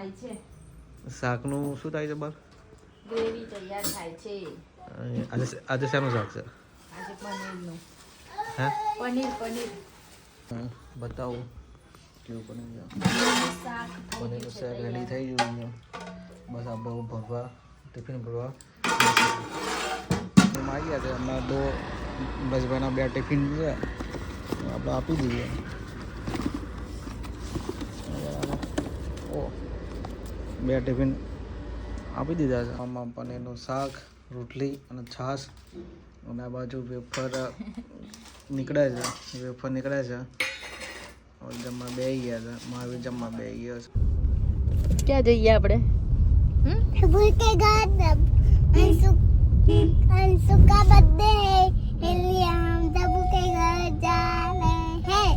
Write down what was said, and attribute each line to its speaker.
Speaker 1: થાય છે.
Speaker 2: શાકનું શું થાય છે બાર?
Speaker 1: ગ્રેવી તૈયાર થાય છે.
Speaker 2: આજે શાનું શાક છે?
Speaker 1: આજે પનીરનું.
Speaker 2: હે?
Speaker 1: પનીર.
Speaker 2: બતાવો કેવું પનીર
Speaker 1: શાક
Speaker 2: પનીરનું શાક રેડી થઈ ગયું છે. બસ આપણે ભરવા ટિફિન ભરવા આવી ગયા છે. હમણાં તો બસભાઈના 2 ટિફિન છે આપણે આપી દઈએ. ઓ 2 ટિફિન આપી દીધા છે. આમાં પનીરનું શાક, રોટલી અને છાશ અને આ બાજુ વેફર નીકળે છે. હવે જમવા બેસી ગયા છે. મહાવીર જમવા બેસી ગયો છે.
Speaker 1: ક્યાં જઈએ આપણે?
Speaker 3: अंशु का बर्थडे है इसलिए हम सबू के घर जा रहे हैं।